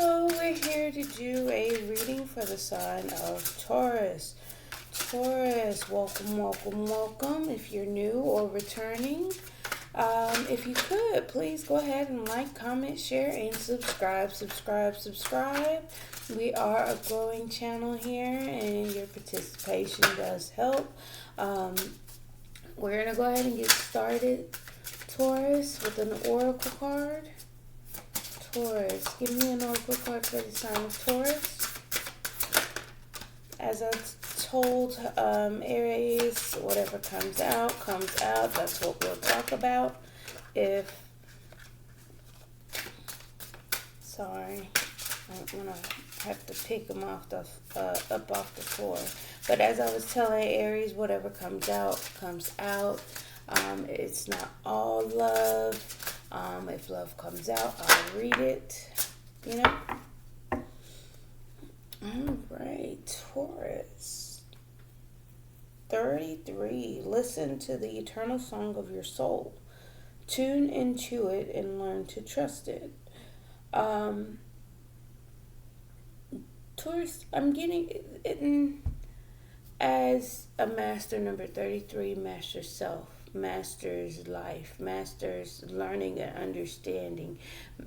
Hello, we're here to do a reading for the sign of Taurus. Taurus, welcome, welcome, welcome. If you're new or returning, if you could, please go ahead and like, comment, share, and subscribe. We are a growing channel here, and your participation does help. We're going to go ahead and get started, Taurus, with an oracle card. Taurus, give me an oracle card for the sign of Taurus. As I told Aries, whatever comes out, comes out. That's what we'll talk about. Sorry, I'm gonna have to pick them off up off the floor. But as I was telling Aries, whatever comes out, comes out. It's not all love. If love comes out, I'll read it, All right, Taurus. 33. Listen to the eternal song of your soul. Tune into it and learn to trust it. Taurus, I'm getting it as a master number 33, master self. Masters life, masters learning and understanding.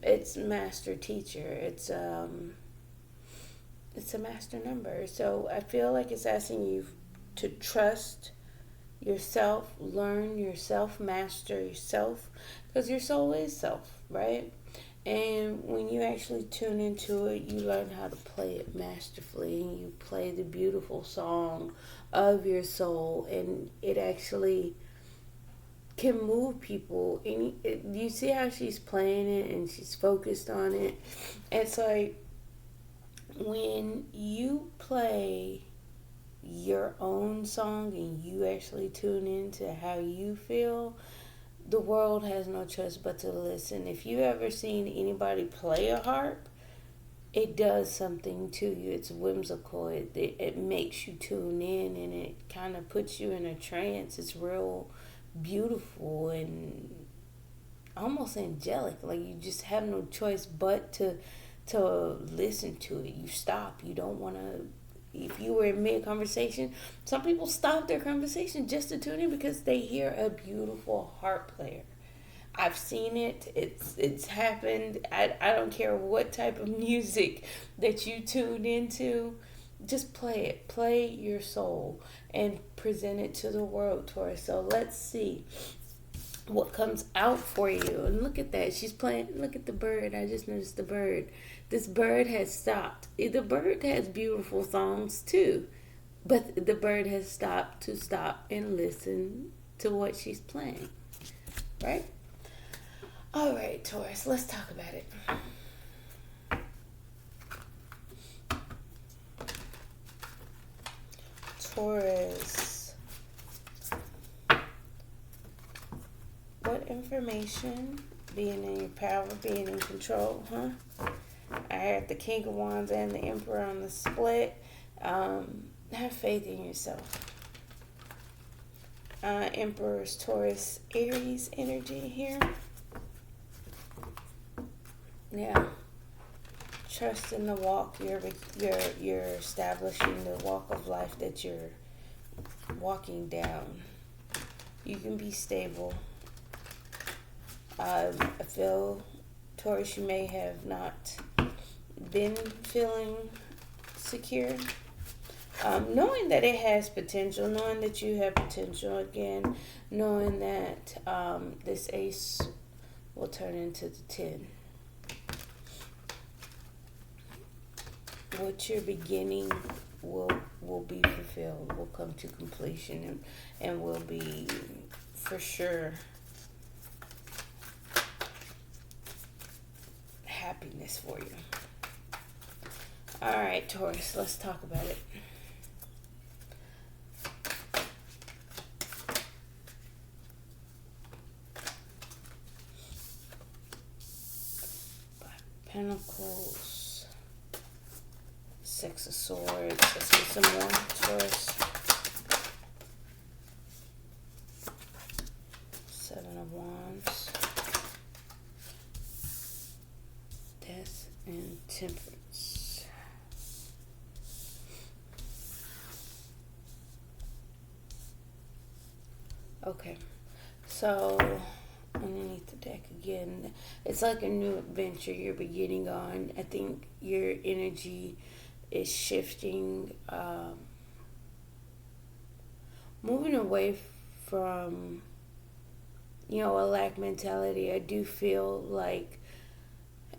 It's master teacher. It's a master number. So I feel like it's asking you to trust yourself, learn yourself, master yourself, because your soul is self, right? And when you actually tune into it, you learn how to play it masterfully, and you play the beautiful song of your soul, and it actually can move people. And you see how she's playing it and she's focused on it. It's like when you play your own song and you actually tune into how you feel, the world has no choice but to listen. If you ever seen anybody play a harp, it does something to you. It's whimsical. It makes you tune in, and it kind of puts you in a trance. It's real beautiful and almost angelic. Like, you just have no choice but to listen to it. You stop. You don't want to. If you were in mid-conversation, some people stop their conversation just to tune in because they hear a beautiful harp player. I've seen it. It's happened. I don't care what type of music that you tune into. Just play it. Play your soul and present it to the world, Taurus. So let's see what comes out for you. And look at that. She's playing. Look at the bird. I just noticed the bird. This bird has stopped. The bird has beautiful songs too, but the bird has stopped to stop and listen to what she's playing. Right? All right, Taurus. Let's talk about it. Taurus, what information, being in your power, being in control, I had the King of Wands and the Emperor on the split. Have faith in yourself. Emperor's Taurus, Aries energy here. Yeah. Trust in the walk. You're establishing the walk of life that you're walking down. You can be stable. I feel, Taurus, you may have not been feeling secure. Knowing that it has potential, knowing that you have potential again, knowing that this ace will turn into the 10. What you're beginning will be fulfilled, will come to completion, and will be for sure happiness for you. All right, Taurus, let's talk about it. Pentacles, Six of Swords. Let's get some more, Taurus. Seven of Wands. Death and Temperance. Okay, so underneath the deck again, it's like a new adventure you're beginning on. I think your energy is shifting, moving away from, a lack mentality. I do feel like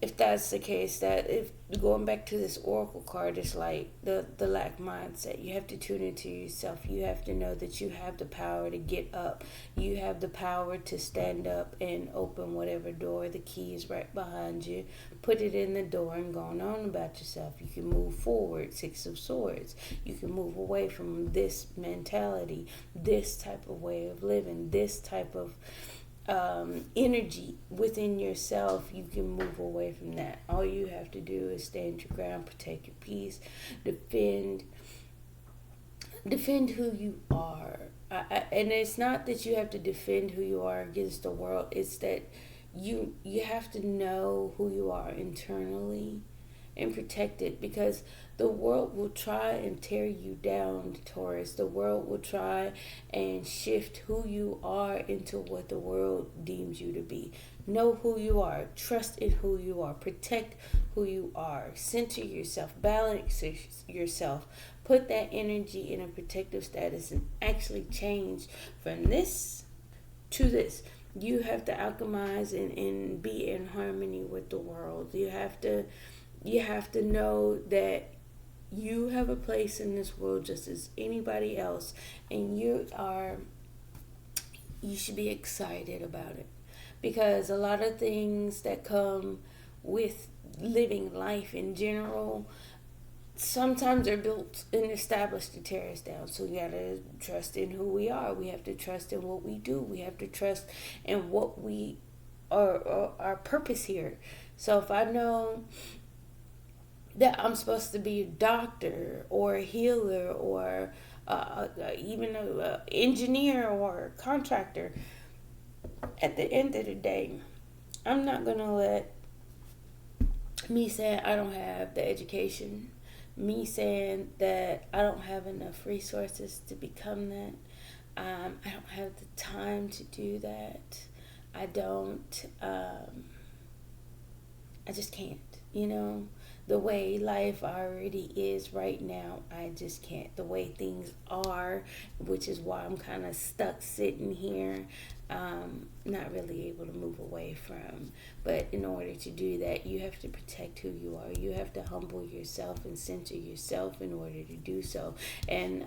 if that's the case, that if going back to this oracle card, it's like the lack mindset. You have to tune into yourself. You have to know that you have the power to get up. You have the power to stand up and open whatever door. The key is right behind you. Put it in the door and go on about yourself. You can move forward. Six of Swords. You can move away from this mentality, this type of way of living, this type of energy within yourself. You can move away from that. All you have to do is stand your ground, protect your peace, defend who you are. And it's not that you have to defend who you are against the world. It's that you have to know who you are internally and protect it, because the world will try and tear you down, Taurus. The world will try and shift who you are into what the world deems you to be. Know who you are. Trust in who you are. Protect who you are. Center yourself. Balance yourself. Put that energy in a protective status and actually change from this to this. You have to alchemize and be in harmony with the world. You have to know that you have a place in this world just as anybody else, and you should be excited about it, because a lot of things that come with living life in general sometimes are built and established to tear us down. So we gotta trust in who we are. We have to trust in what we do. We have to trust in what we are, our purpose here. So if I know that I'm supposed to be a doctor or a healer or even an engineer or a contractor, at the end of the day, I'm not going to let me saying I don't have the education, me saying that I don't have enough resources to become that, I don't have the time to do that, I don't, I just can't, the way life already is right now, I just can't. The way things are, which is why I'm kind of stuck sitting here, not really able to move away from. But in order to do that, you have to protect who you are. You have to humble yourself and center yourself in order to do so. And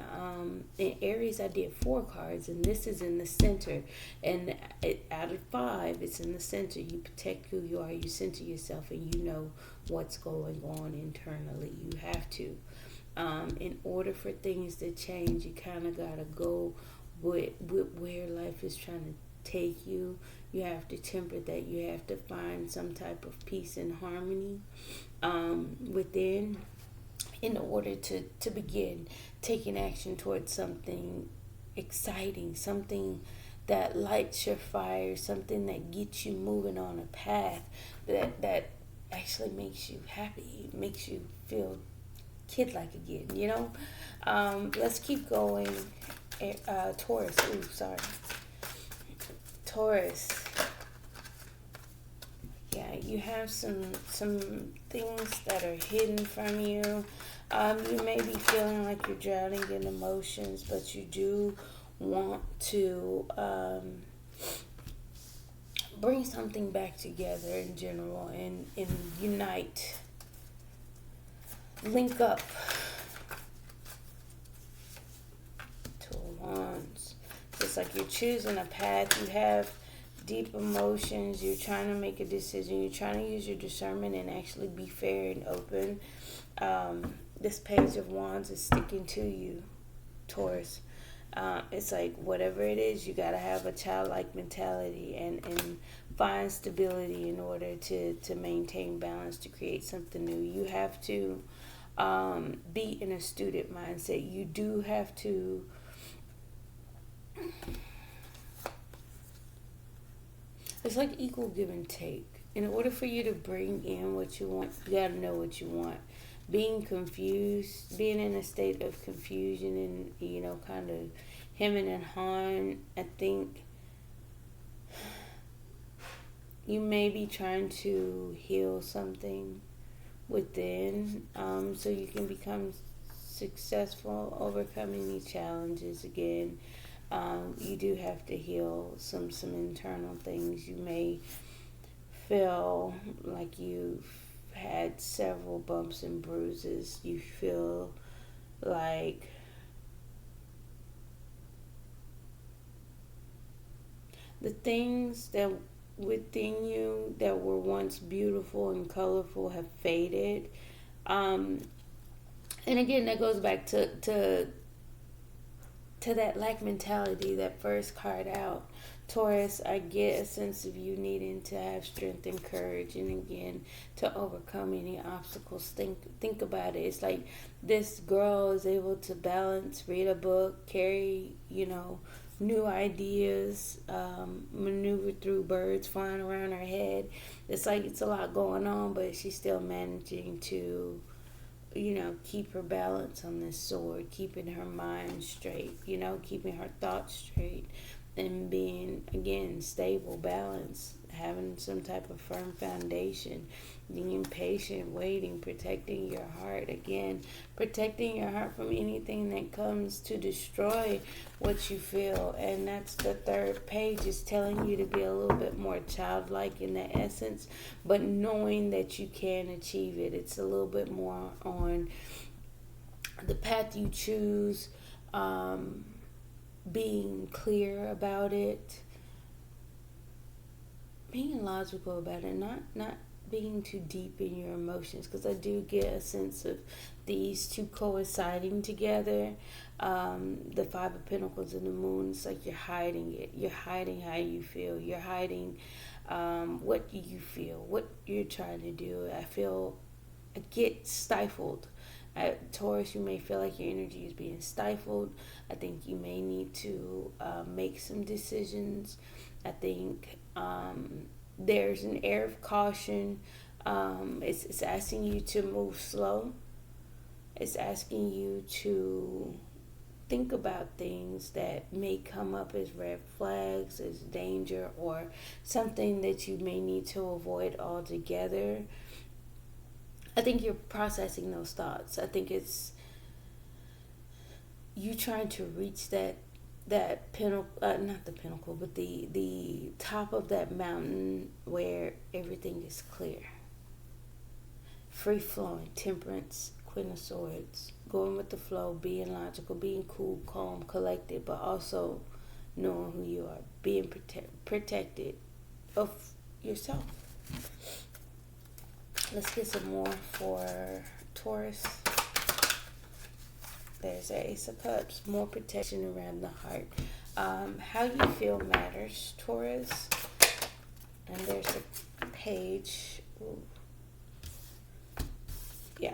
in Aries, I did 4 cards, and this is in the center. And out of 5, it's in the center. You protect who you are. You center yourself, and you know what's going on internally. You have to. In order for things to change, you kind of got to go with where life is trying to take you. You have to temper that. You have to find some type of peace and harmony within, in order to begin taking action towards something exciting, something that lights your fire, something that gets you moving on a path that actually makes you happy, makes you feel kid-like again, Let's keep going. Taurus. Ooh, sorry. Taurus. Yeah, you have some things that are hidden from you. You may be feeling like you're drowning in emotions, but you do want to bring something back together in general and unite, link up. Two of Wands. It's like you're choosing a path. You have deep emotions. You're trying to make a decision. You're trying to use your discernment and actually be fair and open. This Page of Wands is sticking to you, Taurus. It's like whatever it is, you got to have a childlike mentality and find stability in order to maintain balance, to create something new. You have to be in a student mindset. You do have to it's like equal give and take. in order for you to bring in what you want, you got to know what you want. Being confused, being in a state of confusion and, kind of hemming and hawing, I think you may be trying to heal something within, so you can become successful overcoming these challenges again. You do have to heal some internal things. You may feel like you've had several bumps and bruises. You feel like the things that within you that were once beautiful and colorful have faded. And again, that goes back to that lack mentality, that first card out. Taurus, I get a sense of you needing to have strength and courage, and again, to overcome any obstacles. Think about it. It's like this girl is able to balance, read a book, carry, new ideas, maneuver through birds flying around her head. It's like it's a lot going on, but she's still managing to, keep her balance on this sword, keeping her mind straight, keeping her thoughts straight, and being, again, stable, balanced, having some type of firm foundation, being patient, waiting, protecting your heart. Again, protecting your heart from anything that comes to destroy what you feel. And that's the third page, is telling you to be a little bit more childlike in the essence, but knowing that you can achieve it. It's a little bit more on the path you choose, being clear about it, being logical about it, not being too deep in your emotions, because I do get a sense of these two coinciding together. The Five of Pentacles and the Moon, it's like you're hiding it. You're hiding how you feel. You're hiding what you feel, what you're trying to do. I get stifled. At Taurus, you may feel like your energy is being stifled. I think you may need to make some decisions. I think there's an air of caution. It's asking you to move slow. It's asking you to think about things that may come up as red flags, as danger, or something that you may need to avoid altogether. I think you're processing those thoughts. I think it's you trying to reach that pinnacle, not the pinnacle, but the top of that mountain where everything is clear, free flowing, temperance, Queen of Swords, going with the flow, being logical, being cool, calm, collected, but also knowing who you are, being protected of yourself. Let's get some more for Taurus. There's an Ace of Cups, more protection around the heart. How you feel matters, Taurus. And there's a page. Ooh. Yeah.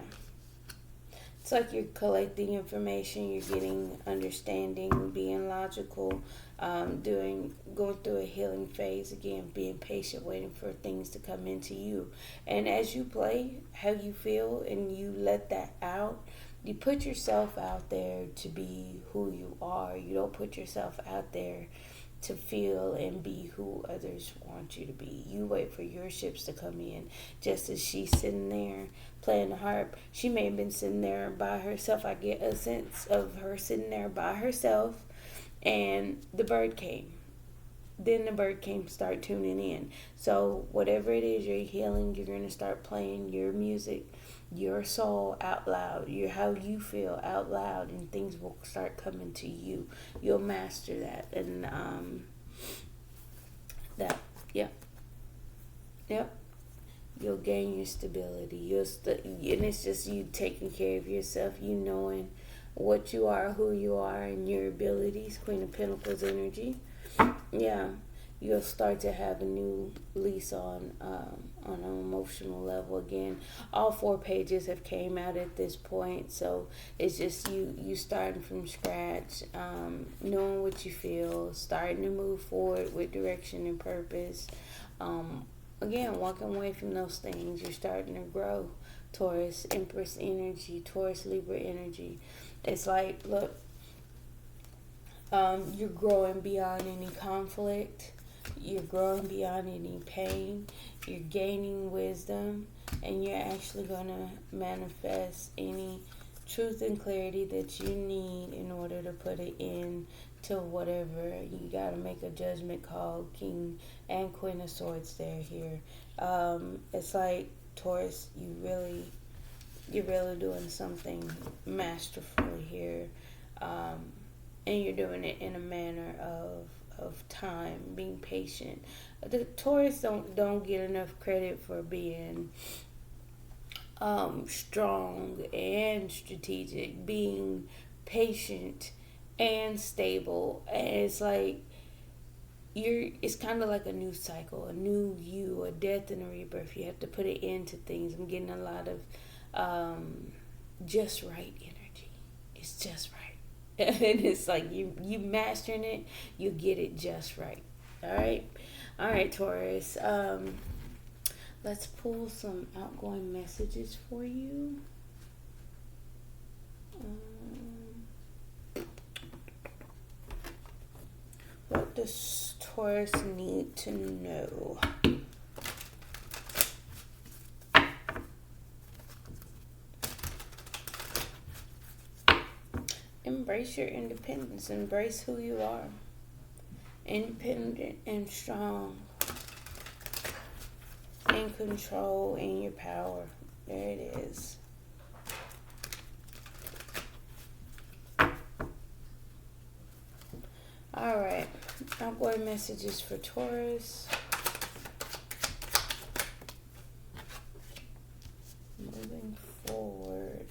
It's like you're collecting information, you're getting understanding, being logical, going through a healing phase, again, being patient, waiting for things to come into you. And as you play how you feel and you let that out, you put yourself out there to be who you are. You don't put yourself out there to feel and be who others want you to be. You wait for your ships to come in. Just as she's sitting there playing the harp, she may have been sitting there by herself. I get a sense of her sitting there by herself, and the bird came. Then the bird came, start tuning in. So whatever it is you're healing, you're going to start playing your music, your soul out loud, how you feel out loud, and things will start coming to you. You'll master that. And yep. You'll gain your stability. And it's just you taking care of yourself, you knowing what you are, who you are, and your abilities. Queen of Pentacles energy. Yeah, you'll start to have a new lease on an emotional level again. All 4 pages have came out at this point, so it's just you starting from scratch, knowing what you feel, starting to move forward with direction and purpose. again, walking away from those things. You're starting to grow. Taurus, Empress energy, Taurus, Libra energy. It's like, look, you're growing beyond any conflict. You're growing beyond any pain. You're gaining wisdom. And you're actually going to manifest any truth and clarity that you need in order to put it in to whatever. You got to make a judgment call. King and Queen of Swords there here. It's like, Taurus, you're really doing something masterfully here. And you're doing it in a manner of time, being patient. The Taurus don't get enough credit for being strong and strategic, being patient and stable. And it's like it's kind of like a new cycle, a new you, a death and a rebirth. You have to put it into things. I'm getting a lot of just right energy. It's just right. And it's like you mastering it, you get it just right. All right, Taurus. Let's pull some outgoing messages for you. What does Taurus need to know? Embrace your independence. Embrace who you are. Independent and strong. In control, in your power. There it is. Alright. Outgoing messages for Taurus. Moving forward.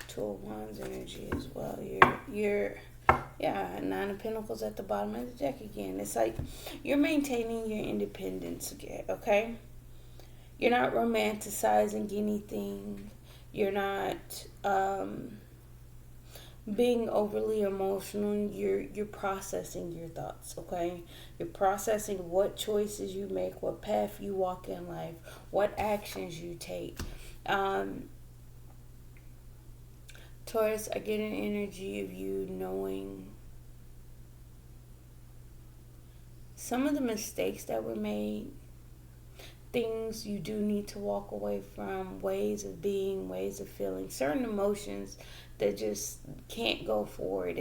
Two of Wands energy as well. You're Nine of Pentacles at the bottom of the deck again. It's like you're maintaining your independence again, okay? You're not romanticizing anything. You're not being overly emotional. You're processing your thoughts, okay? You're processing what choices you make, what path you walk in life, what actions you take. Taurus, I get an energy of you knowing some of the mistakes that were made, things you do need to walk away from, ways of being, ways of feeling, certain emotions that just can't go forward.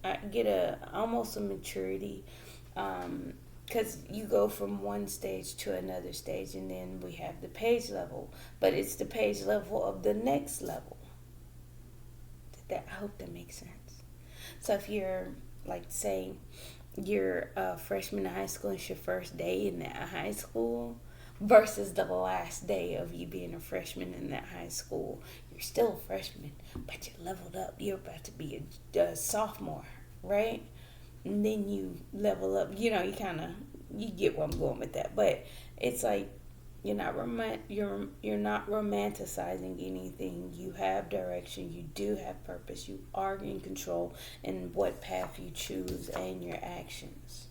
I get almost a maturity, because you go from one stage to another stage, and then we have the page level, but it's the page level of the next level. I hope that makes sense. So if you're, like, say you're a freshman in high school, it's your first day in that high school versus the last day of you being a freshman in that high school, you're still a freshman, but you leveled up. You're about to be a sophomore, right? And then you level up. You get where I'm going with that. But it's like you're not romanticizing anything. You have direction. You do have purpose. You are in control in what path you choose and your actions.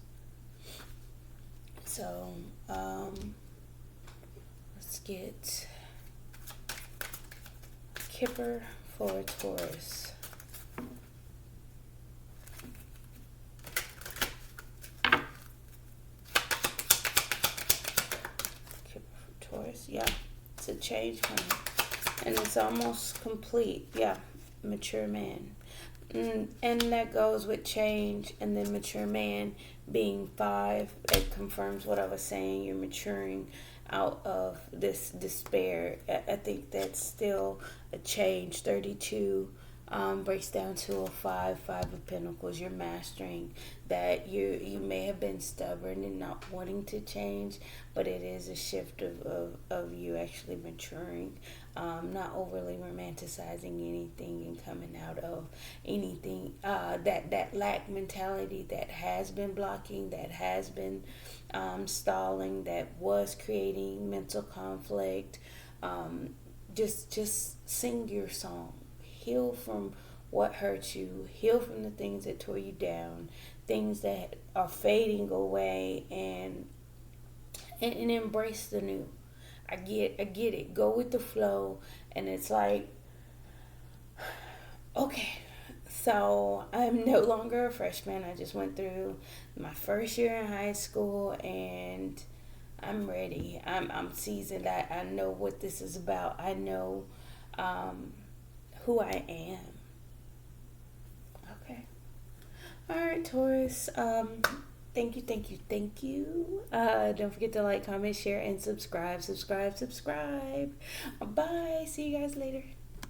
So let's get Kipper for Taurus. Taurus, yeah, it's a change coming, and it's almost complete. Yeah, mature man, and that goes with change, and then mature man being 5. It confirms what I was saying. You're maturing out of this despair. I think that's still a change. 32 breaks down to a 5 of Pentacles. You're mastering that. You may have been stubborn and not wanting to change, but it is a shift of you actually maturing, not overly romanticizing anything and coming out of anything that lack mentality that has been blocking, that has been stalling, that was creating mental conflict. Just sing your song. heal from what hurt you, heal from the things that tore you down, things that are fading away, and embrace the new. I get it. Go with the flow, and it's like, okay, so I'm no longer a freshman. I just went through my first year in high school, and I'm ready. I'm seasoned. I know what this is about. I know um, who I am. Okay. All right, Taurus. Thank you, thank you, thank you. Don't forget to like, comment, share, and subscribe. Subscribe, subscribe. Bye. See you guys later.